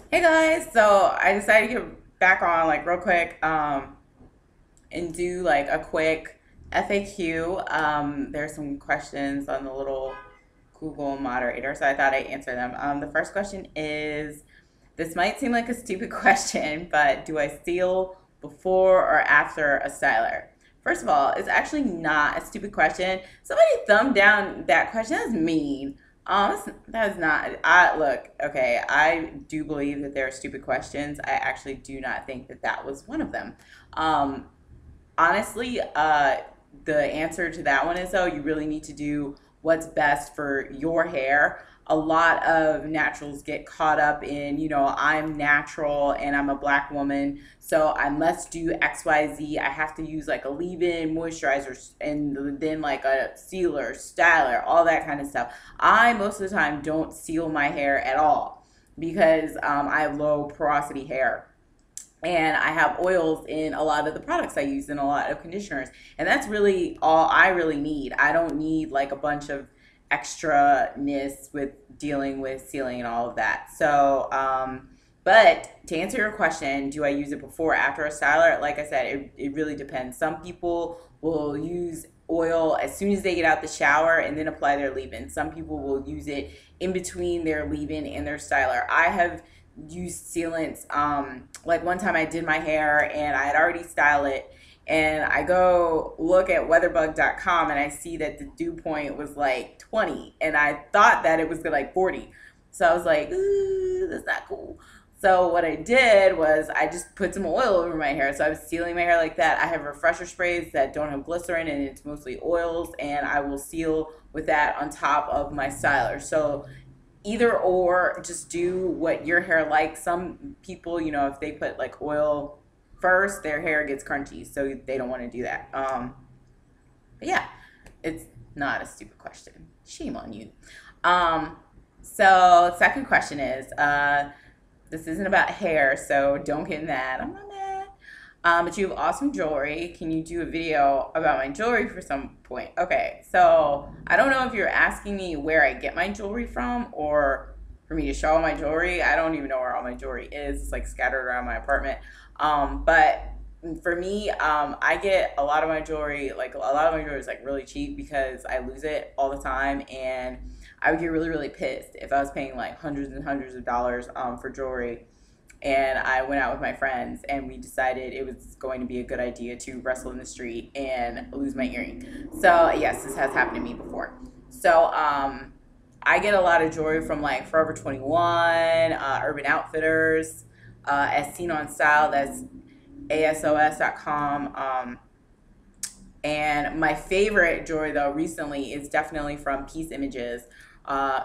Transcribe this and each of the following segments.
Hey guys, so I decided to get back on like real quick and do like a quick FAQ. There's some questions on the little Google moderator, so I thought I'd answer them. The first question is, this might seem like a stupid question, but do I seal before or after a styler? First of all, it's actually not a stupid question. Somebody thumbed down that question. That's mean. That is not. I look okay. I do believe that there are stupid questions. I actually do not think that that was one of them. Um, Honestly, the answer to that one is though you really need to do what's best for your hair. A lot of naturals get caught up in, I'm natural and I'm a black woman, so I must do XYZ. I have to use like a leave-in moisturizer and then like a sealer, styler, all that kind of stuff. I most of the time don't seal my hair at all because I have low porosity hair and I have oils in a lot of the products I use in a lot of conditioners. And that's really all I really need. I don't need like a bunch of extra-ness with dealing with sealing and all of that. So, but to answer your question, do I use it before or after a styler? Like I said, it really depends. Some people will use oil as soon as they get out the shower and then apply their leave-in. Some people will use it in between their leave-in and their styler. I have used sealants. Like one time I did my hair and I had already styled it, and I go look at weatherbug.com and I see that the dew point was like 20 and I thought that it was like 40. So I was like, ooh, that's not cool. So what I did was I just put some oil over my hair. So I was sealing my hair like that. I have refresher sprays that don't have glycerin and it's mostly oils, and I will seal with that on top of my styler. So either or, just do what your hair likes. Some people, if they put like oil first, their hair gets crunchy, so they don't want to do that. But yeah, it's not a stupid question. Shame on you. So second question is, this isn't about hair, so don't get mad. I'm not mad. But you have awesome jewelry. Can you do a video about my jewelry for some point? Okay, so I don't know if you're asking me where I get my jewelry from or for me to show all my jewelry. I don't even know where all my jewelry is. It's like scattered around my apartment. But for me, I get a lot of my jewelry, like a lot of my jewelry is like really cheap because I lose it all the time, and I would get really, really pissed if I was paying like hundreds and hundreds of dollars for jewelry and I went out with my friends and we decided it was going to be a good idea to wrestle in the street and lose my earring. So yes, this has happened to me before. So I get a lot of jewelry from like Forever 21, Urban Outfitters, as seen on style. That's asos.com. And my favorite jewelry though recently is definitely from Peace Images.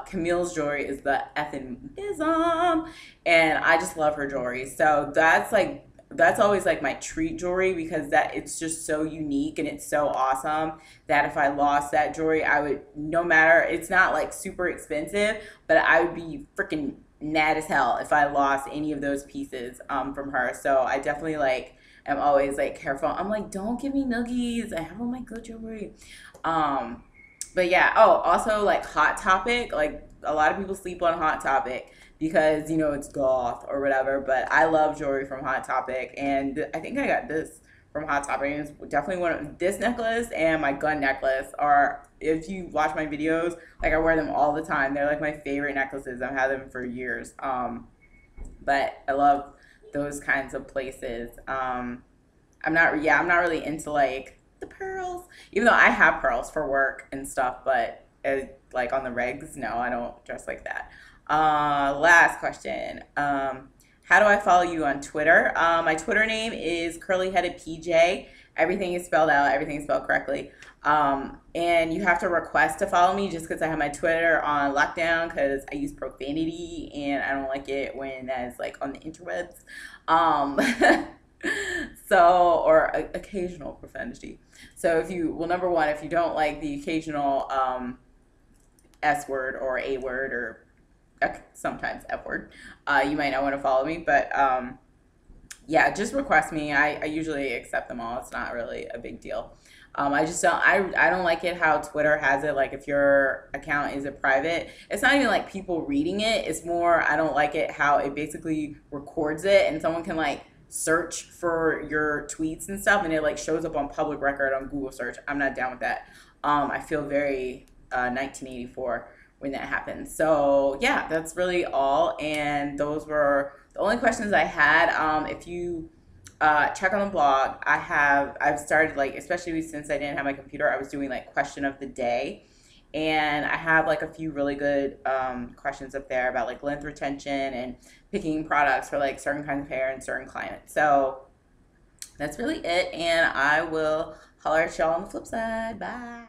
Camille's jewelry is the effing ism, and I just love her jewelry. So that's always like my treat jewelry because that it's just so unique and it's so awesome that if I lost that jewelry, I would, no matter, it's not like super expensive, but I would be freaking mad as hell if I lost any of those pieces from her. So I definitely like am always like careful. I'm like, don't give me nuggies. I have all my good jewelry. Um, but yeah, oh, also like Hot Topic, like a lot of people sleep on Hot Topic because it's goth or whatever, but I love jewelry from Hot Topic, and I think I got this from Hot Topic. And it's definitely one of this necklace and my gun necklace are, if you watch my videos, like I wear them all the time. They're like my favorite necklaces. I've had them for years. But I love those kinds of places. I'm not really into like the pearls, even though I have pearls for work and stuff, but like on the regs, no, I don't dress like that. Last question. How do I follow you on Twitter? My Twitter name is curly headed PJ. Everything is spelled out, everything is spelled correctly. And you have to request to follow me just because I have my Twitter on lockdown because I use profanity and I don't like it when that's like on the interwebs. Um, so, or occasional profanity. So if you, well, number one, if you don't like the occasional S word or A word or sometimes F word, you might not want to follow me. But yeah, just request me. I usually accept them all. It's not really a big deal. I just don't. I don't like it how Twitter has it. Like if your account is a private, it's not even like people reading it. It's more I don't like it how it basically records it, and someone can like search for your tweets and stuff, and it like shows up on public record on Google search. I'm not down with that. I feel very 1984 when that happens. So yeah, that's really all, and those were the only questions I had. If you check on the blog. I've started like especially since I didn't have my computer, I was doing like question of the day, and I have like a few really good questions up there about like length retention and picking products for like certain kinds of hair and certain climates. So that's really it, and I will holler at y'all on the flip side. Bye.